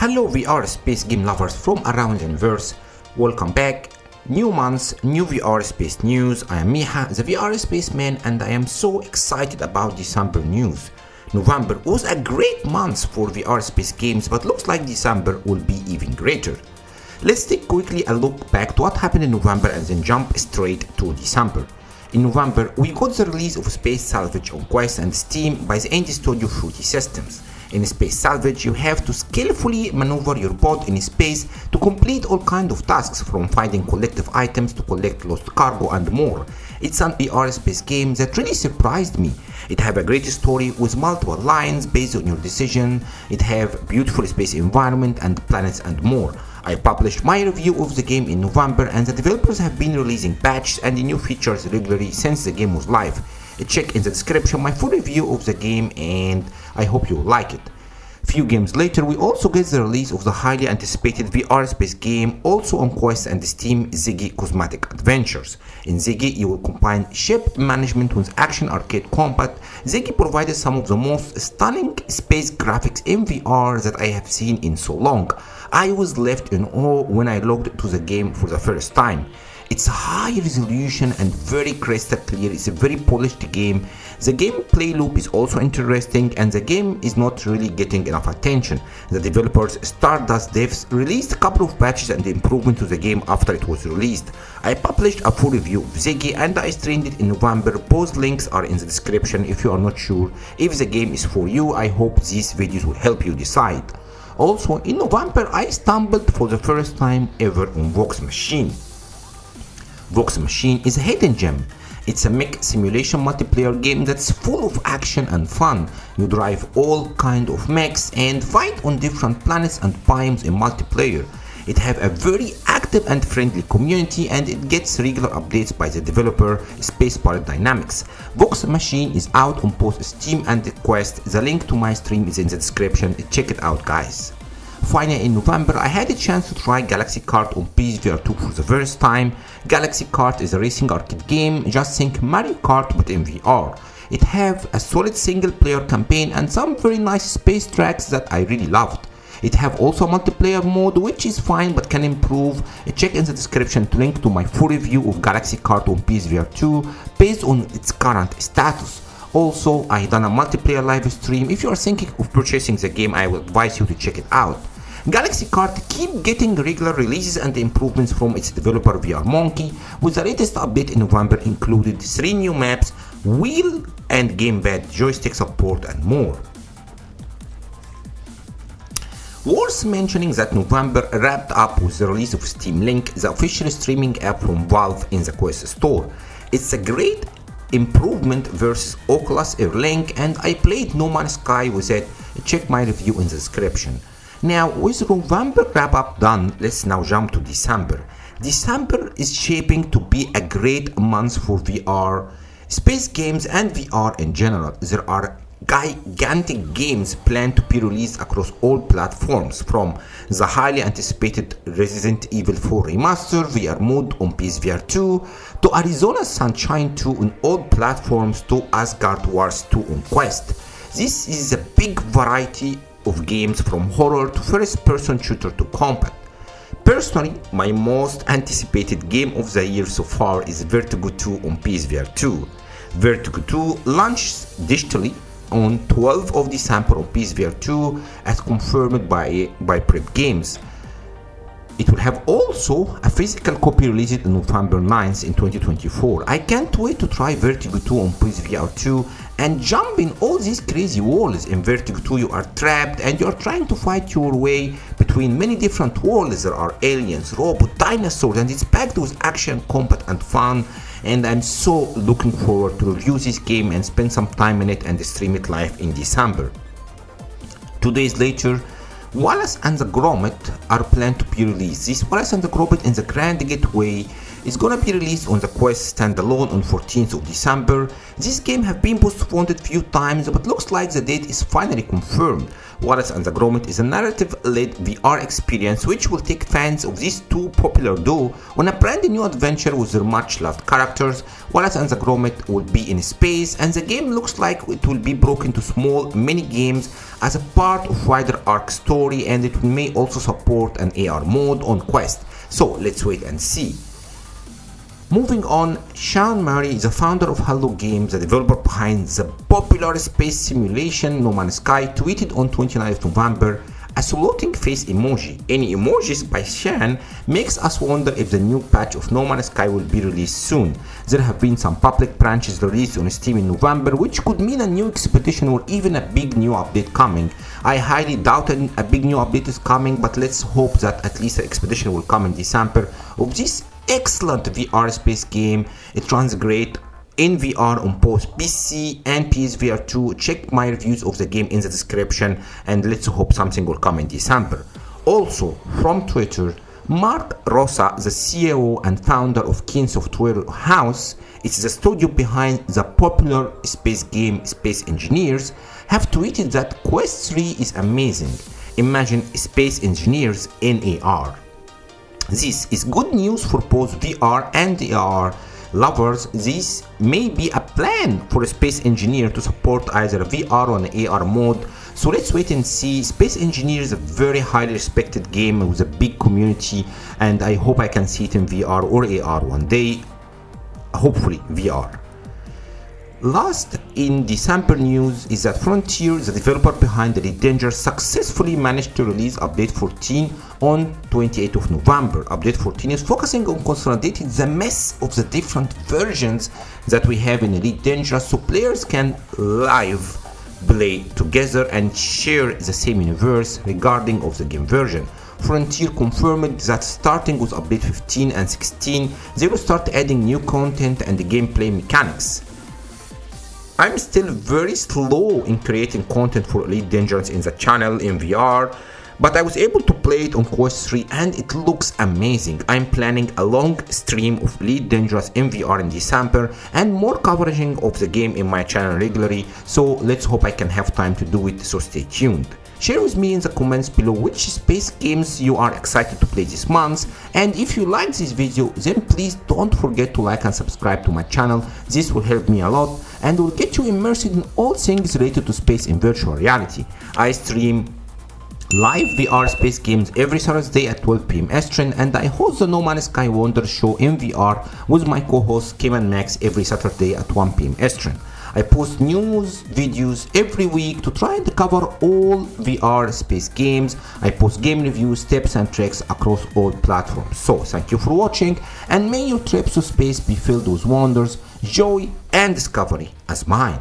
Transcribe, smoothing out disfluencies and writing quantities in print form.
Hello VR space game lovers from around the universe, welcome back. New month, new VR space news. I am Miha, the VR spaceman, and I am so excited about December news. November was a great month for VR space games, but looks like December will be even greater. Let's take quickly a look back to what happened in November and then jump straight to December. In November, we got the release of Space Salvage on Quest and Steam by the indie studio Fruity Systems. In Space Salvage, you have to skillfully maneuver your pod in space to complete all kinds of tasks, from finding collective items to collect lost cargo and more. It's an VR space game that really surprised me. It have a great story with multiple lines based on your decision. It have beautiful space environment and planets and more. I published my review of the game in November, and the developers have been releasing patches and new features regularly since the game was live. Check in the description my full review of the game, and I hope you like it. Few games later, we also get the release of the highly anticipated VR space game, also on Quest and Steam, Ziggy Cosmetic Adventures. In Ziggy, you will combine ship management with action arcade combat. Ziggy provided some of the most stunning space graphics in VR that I have seen in so long. I was left in awe when I logged to the game for the first time. It's high resolution and very crystal clear. It's a very polished game. The gameplay loop is also interesting, and the game is not really getting enough attention. The developers Stardust Devs released a couple of patches and improvements to the game after it was released. I published a full review of Ziggy and I streamed it in November. Both links are in the description if you are not sure if the game is for you. I hope these videos will help you decide. Also, in November, I stumbled for the first time ever on Vox Machine. Vox Machine is a hidden gem. It's a mech simulation multiplayer game that's full of action and fun. You drive all kind of mechs and fight on different planets and biomes in multiplayer. It have a very active and friendly community, and it gets regular updates by the developer Space Dynamics. Vox Machine is out on both Steam and Quest. The link to my stream is in the description. Check it out, guys. Finally, in November, I had a chance to try Galaxy Kart on PSVR2 for the first time. Galaxy Kart is a racing arcade game, just think Mario Kart but in VR. It have a solid single player campaign and some very nice space tracks that I really loved. It have also a multiplayer mode which is fine but can improve. Check in the description to link to my full review of Galaxy Kart on PSVR2 based on its current status. Also, I done a multiplayer live stream. If you are thinking of purchasing the game, I will advise you to check it out. Galaxy Kart keep getting regular releases and improvements from its developer VRMonkey, with the latest update in November included 3 new maps, wheel and gamepad joystick support and more. Worth mentioning that November wrapped up with the release of Steam Link, the official streaming app from Valve in the Quest store. It's a great improvement versus Oculus Air Link, and I played NoMansSky with it. Check my review in the description. Now, with November wrap up done, let's now jump to December. December is shaping to be a great month for VR, space games and VR in general. There are gigantic games planned to be released across all platforms, from the highly anticipated Resident Evil 4 Remaster VR mode on PSVR2 to Arizona Sunshine 2 on all platforms to Asgard Wars 2 on Quest. This is a big variety of games, from horror to first-person shooter to combat. Personally, my most anticipated game of the year so far is Vertigo 2 on PSVR2. Vertigo 2 launched digitally on 12th of December on PSVR2 as confirmed by Prep Games. It will have also a physical copy released on November 9th in 2024. I can't wait to try Vertigo 2 on PSVR2 and jump in all these crazy worlds. In Vertigo 2 you are trapped and you are trying to fight your way between many different worlds. There are aliens, robots, dinosaurs, and it's packed with action, combat and fun. And I'm so looking forward to review this game and spend some time in it and stream it live in December. 2 days later, Wallace and the Gromit are planned to be released. This Wallace and the Gromit in the Grand Getaway is gonna be released on the Quest standalone on 14th of December. This game have been postponed a few times, but looks like the date is finally confirmed. Wallace and the Gromit is a narrative-led VR experience which will take fans of these two popular duo on a brand new adventure with their much-loved characters. Wallace and the Gromit will be in space, and the game looks like it will be broken into small mini-games as a part of wider arc story, and it may also support an AR mode on Quest. So let's wait and see. Moving on, Sean Murray, the founder of Hello Games, the developer behind the popular space simulation NoMansSky, tweeted on 29th November a saluting face emoji. Any emojis by Sean makes us wonder if the new patch of NoMansSky will be released soon. There have been some public branches released on Steam in November, which could mean a new expedition or even a big new update coming. I highly doubt a big new update is coming, but let's hope that at least the expedition will come in December of this excellent VR space game. It runs great in VR on both PC and PSVR2. Check my reviews of the game in the description, and let's hope something will come in December. Also from Twitter, Mark Rosa, the CEO and founder of Keen Software House, it's the studio behind the popular space game Space Engineers, have tweeted that Quest 3 is amazing. Imagine Space Engineers in AR. This is good news for both VR and AR lovers. This may be a plan for a Space Engineer to support either VR or an AR mode. So let's wait and see. Space Engineer is a very highly respected game with a big community, and I hope I can see it in VR or AR one day. Hopefully VR. Last in December news is that Frontier, the developer behind Elite Dangerous, successfully managed to release Update 14 on 28th of November. Update 14 is focusing on consolidating the mess of the different versions that we have in Elite Dangerous, so players can live play together and share the same universe regarding of the game version. Frontier confirmed that starting with Update 15 and 16, they will start adding new content and the gameplay mechanics. I'm still very slow in creating content for Elite Dangerous in the channel in VR, but I was able to play it on Quest 3 and it looks amazing. I'm planning a long stream of Elite Dangerous in VR in December and more coverage of the game in my channel regularly, so let's hope I can have time to do it, so stay tuned. Share with me in the comments below which space games you are excited to play this month, and if you like this video then please don't forget to like and subscribe to my channel. This will help me a lot and will get you immersed in all things related to space in virtual reality. I stream live VR space games every Thursday at 12 PM Eastern, and I host the NoMansSky Wonders show in VR with my co-host Kim and Max every Saturday at 1 PM Eastern. I post news videos every week to try and cover all VR space games. I post game reviews, tips and tricks across all platforms. So thank you for watching, and may your trips to space be filled with wonders, joy and discovery as mine.